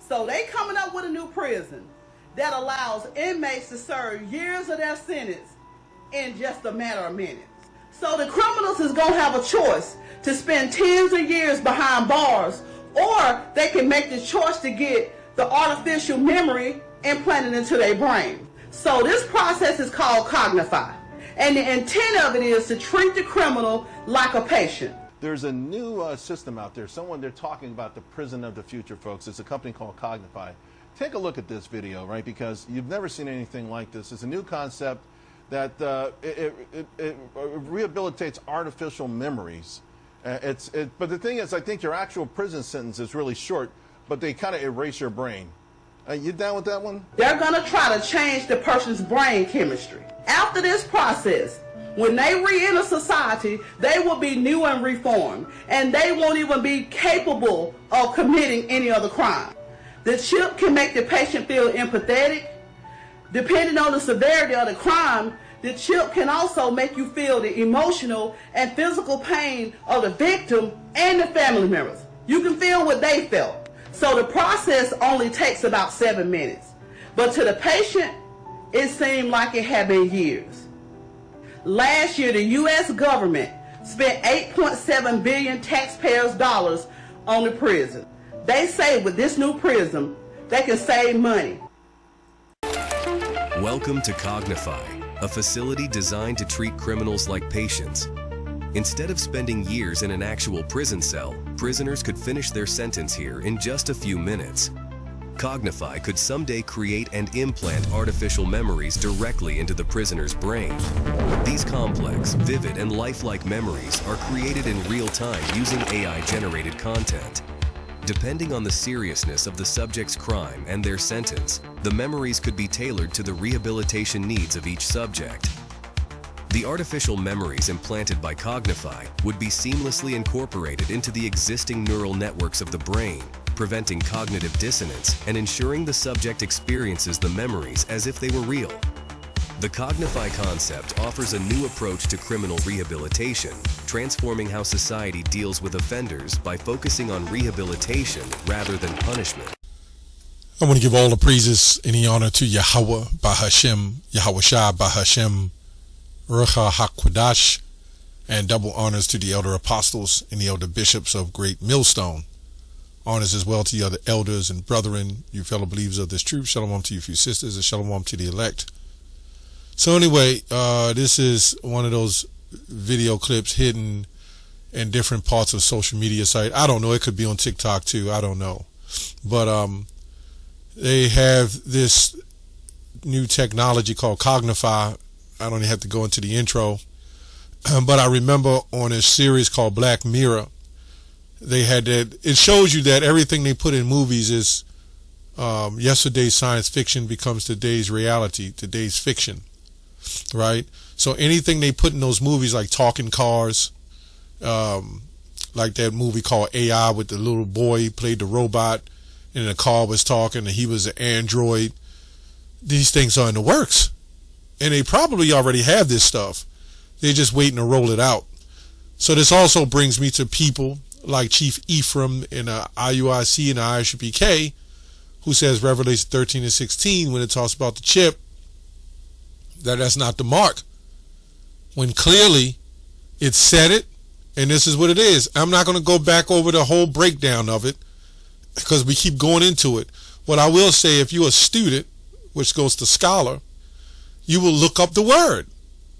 So they coming up with a new prison that allows inmates to serve years of their sentence in just a matter of minutes. So the criminals is going to have a choice to spend tens of years behind bars, or they can make the choice to get the artificial memory implanted into their brain. So this process is called Cognify, and the intent of it is to treat the criminal like a patient. There's a new system out there. They're talking about the prison of the future, folks. It's a company called Cognify. Take a look at this video, right? Because you've never seen anything like this. It's a new concept that it rehabilitates artificial memories. But the thing is, I think your actual prison sentence is really short, but they kind of erase your brain. You down with that one? They're going to try to change the person's brain chemistry. After this process, when they re-enter society, they will be new and reformed, and they won't even be capable of committing any other crime. The chip can make the patient feel empathetic. Depending on the severity of the crime, the chip can also make you feel the emotional and physical pain of the victim and the family members. You can feel what they felt. So the process only takes about 7 minutes. But to the patient, it seemed like it had been years. Last year, the U.S. government spent $8.7 billion taxpayers' dollars on the prison. They say with this new prison, they can save money. Welcome to Cognify, a facility designed to treat criminals like patients. Instead of spending years in an actual prison cell, prisoners could finish their sentence here in just a few minutes. Cognify could someday create and implant artificial memories directly into the prisoner's brain. These complex, vivid, and lifelike memories are created in real time using AI-generated content. Depending on the seriousness of the subject's crime and their sentence, the memories could be tailored to the rehabilitation needs of each subject. The artificial memories implanted by Cognify would be seamlessly incorporated into the existing neural networks of the brain, preventing cognitive dissonance and ensuring the subject experiences the memories as if they were real. The Cognify concept offers a new approach to criminal rehabilitation, transforming how society deals with offenders by focusing on rehabilitation rather than punishment. I want to give all the praises and the honor to Yahweh Bahashem, Yahweh Shah Bahashem, Rucha HaKwadash, and double honors to the elder apostles and the elder bishops of Great Millstone. Honors as well to the other elders and brethren, you fellow believers of this truth. Shalom to you, few sisters, and shalom to the elect. So anyway, this is one of those video clips hidden in different parts of social media site. I don't know. It could be on TikTok too. I don't know. But they have this new technology called Cognify. I don't even have to go into the intro. But I remember on a series called Black Mirror, they had that. It shows you that everything they put in movies is yesterday's science fiction becomes today's reality, today's fiction. Right? So anything they put in those movies, like talking cars, like that movie called AI with the little boy played the robot and the car was talking and he was an android. These things are in the works. And they probably already have this stuff. They're just waiting to roll it out. So this also brings me to people like Chief Ephraim in IUIC and ISUPK, who says Revelation 13 and 16, when it talks about the chip, that's not the mark. When clearly it said it, and this is what it is. I'm not going to go back over the whole breakdown of it because we keep going into it. What I will say, if you're a student, which goes to scholar, you will look up the word.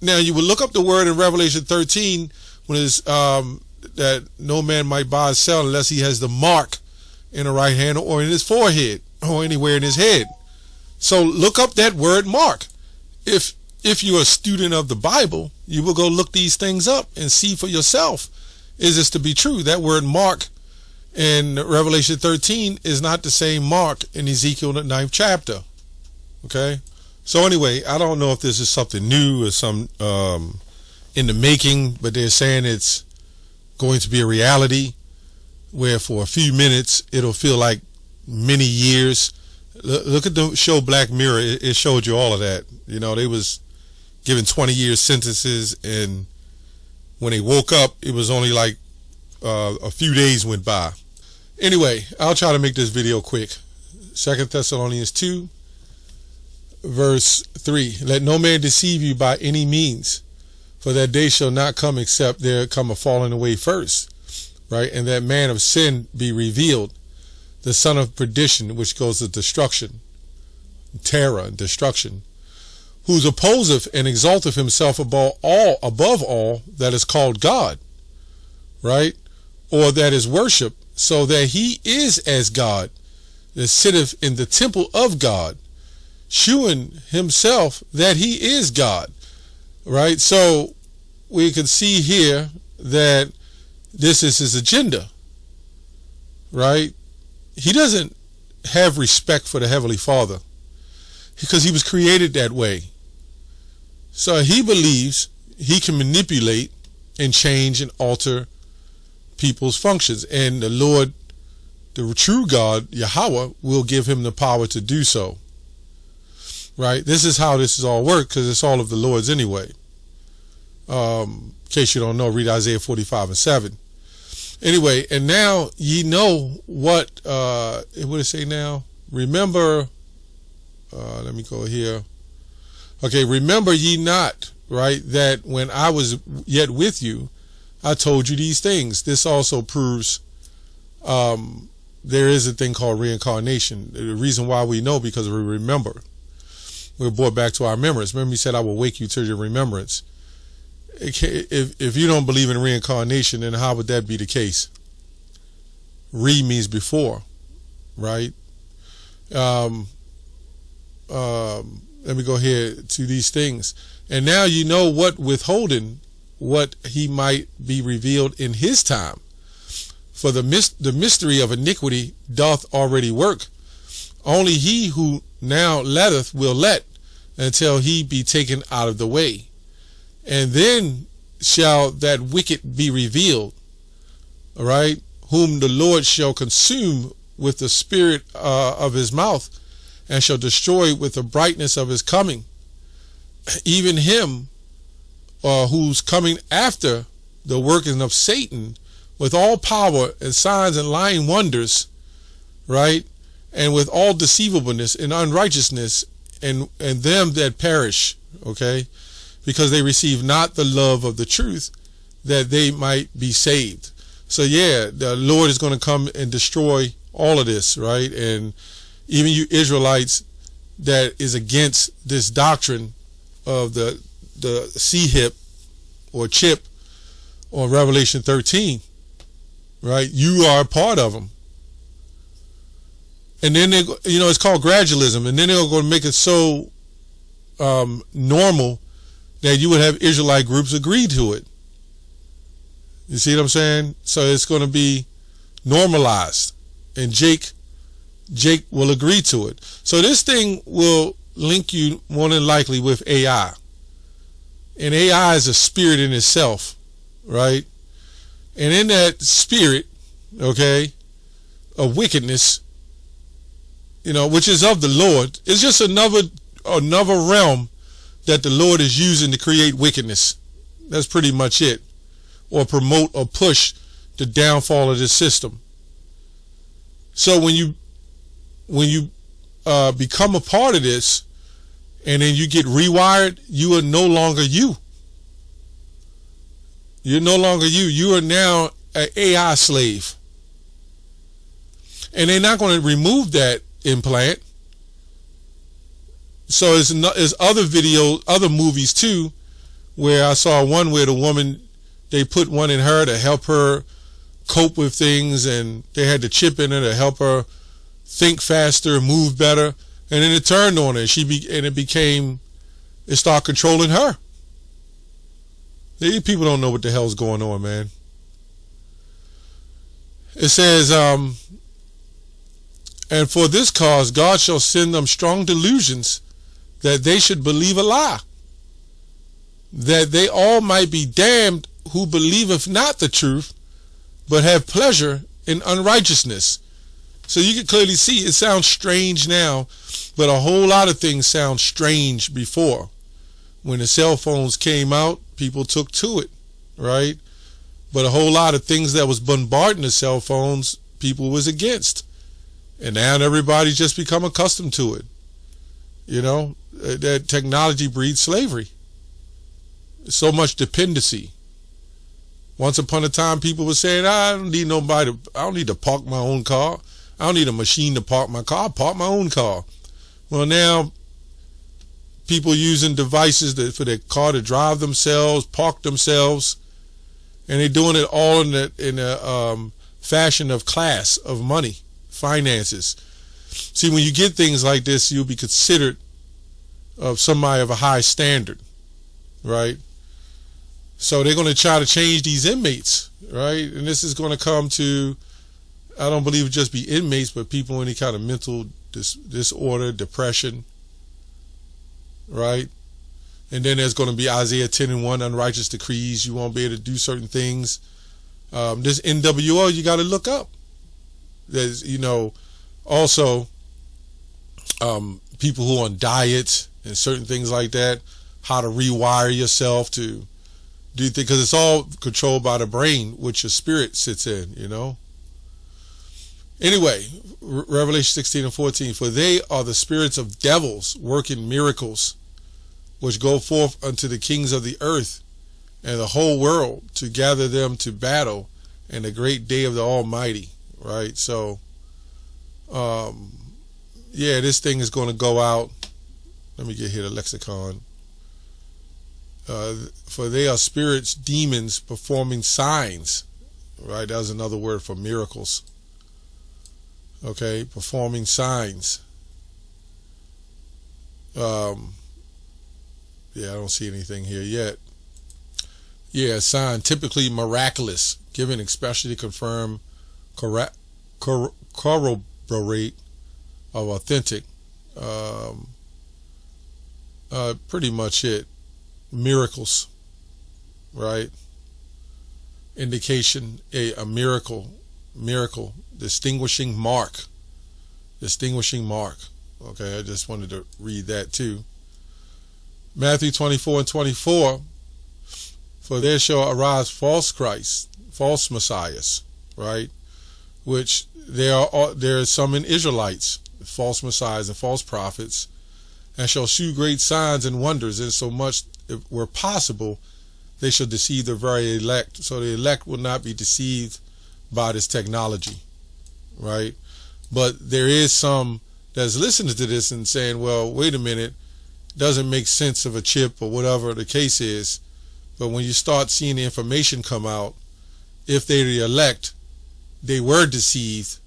Now, you will look up the word in Revelation 13 when it's that no man might buy or sell unless he has the mark in the right hand or in his forehead or anywhere in his head. So look up that word mark. If you're a student of the Bible, you will go look these things up and see for yourself. Is this to be true? That word mark in Revelation 13 is not the same mark in Ezekiel, the 9th chapter. Okay? So anyway, I don't know if this is something new or some in the making, but they're saying it's going to be a reality where for a few minutes it'll feel like many years. Look at the show Black Mirror. It showed you all of that. You know, they was given 20-year sentences, and when they woke up, it was only like a few days went by. Anyway, I'll try to make this video quick. 2 Thessalonians 2, verse 3. Let no man deceive you by any means, for that day shall not come except there come a falling away first, right? And that man of sin be revealed, the son of perdition, which goes to destruction, terror and destruction, whose opposeth and exalteth himself above all that is called God, right? Or that is worship, so that he is as God, that sitteth in the temple of God, shewing himself that he is God, right? So we can see here that this is his agenda, right? He doesn't have respect for the Heavenly Father because he was created that way. So he believes he can manipulate and change and alter people's functions. And the Lord, the true God, Yahweh, will give him the power to do so. Right? This is how this is all work, because it's all of the Lord's anyway. In case you don't know, read Isaiah 45:7. Anyway, and now ye know what did it say now? Remember, let me go here. Okay, remember ye not, right, that when I was yet with you, I told you these things. This also proves there is a thing called reincarnation. The reason why we know, because we remember. We're brought back to our remembrance. Remember, he said, I will wake you to your remembrance. If you don't believe in reincarnation, then how would that be the case? Re means before, right? Let me go here to these things. And now you know what withholding, what he might be revealed in his time. For the mystery of iniquity doth already work. Only he who now letteth will let until he be taken out of the way. And then shall that wicked be revealed, all right, whom the Lord shall consume with the spirit of his mouth, and shall destroy with the brightness of his coming. Even him who's coming after the working of Satan with all power and signs and lying wonders, right, and with all deceivableness and unrighteousness, and them that perish, okay, because they receive not the love of the truth, that they might be saved. So yeah, the Lord is going to come and destroy all of this, right? And even you Israelites that is against this doctrine of the C-hip or chip on Revelation 13, right? You are a part of them. And then they, it's called gradualism, and then they're going to make it so normal that you would have Israelite groups agree to it. You see what I'm saying? So it's going to be normalized, and Jake will agree to it. So this thing will link you more than likely with AI. And AI is a spirit in itself, right? And in that spirit, okay, of wickedness, which is of the Lord, it's just another realm that the Lord is using to create wickedness. That's pretty much it. Or promote or push the downfall of this system. So when you become a part of this, and then you get rewired, you are no longer you. You're no longer you. You are now an AI slave. And they're not going to remove that implant. So there's other videos, other movies too, where I saw one where the woman, they put one in her to help her cope with things, and they had the chip in her to help her think faster, move better, and then it turned on her. It started controlling her. These people don't know what the hell's going on, man. It says, and for this cause God shall send them strong delusions, that they should believe a lie, that they all might be damned who believeth not the truth, but have pleasure in unrighteousness. So you can clearly see it sounds strange now, but a whole lot of things sound strange before. When the cell phones came out, people took to it, right? But a whole lot of things that was bombarding the cell phones, people was against. And now everybody's just become accustomed to it. You know, that technology breeds slavery. So much dependency. Once upon a time, people were saying, I don't need to park my own car. I don't need a machine to park my car. I park my own car. Well, now people using devices for their car to drive themselves, park themselves, and they're doing it all in a fashion of class, of money, finances. See, when you get things like this, you'll be considered of somebody of a high standard, right? So they're going to try to change these inmates, right? And this is going to come to, I don't believe it just be inmates, but people with any kind of mental disorder, depression, right? And then there's going to be Isaiah 10:1, unrighteous decrees. You won't be able to do certain things. This NWO, you got to look up. There's, you know, also people who are on diets and certain things like that, how to rewire yourself to do things, because it's all controlled by the brain, which your spirit sits in, you know. Anyway, Revelation 16:14, for they are the spirits of devils working miracles, which go forth unto the kings of the earth and the whole world to gather them to battle in the great day of the Almighty, right? So, yeah, this thing is going to go out. Let me get here the lexicon. For they are spirits, demons performing signs, right? That was another word for miracles. Okay, performing signs. Yeah, I don't see anything here yet. Yeah, sign, typically miraculous, given especially to confirm, corroborate of authentic. Pretty much it. Miracles, right? Indication, a miracle, distinguishing mark. Okay, I just wanted to read that too. Matthew 24:24, for there shall arise false Christs, false messiahs, right? Which there are some in Israelites, false messiahs and false prophets, and shall shew great signs and wonders, insomuch, if were possible, they shall deceive the very elect. So the elect will not be deceived by this technology, right? But there is some that's listening to this and saying, well, wait a minute, doesn't make sense of a chip or whatever the case is. But when you start seeing the information come out, if they're the elect, they were deceived,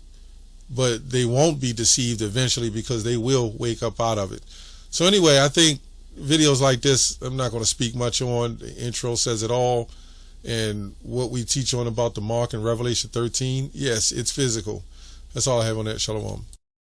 but they won't be deceived eventually because they will wake up out of it. So anyway, I think videos like this, I'm not going to speak much on. The intro says it all. And what we teach on about the mark in Revelation 13, yes, it's physical. That's all I have on that. Shalom.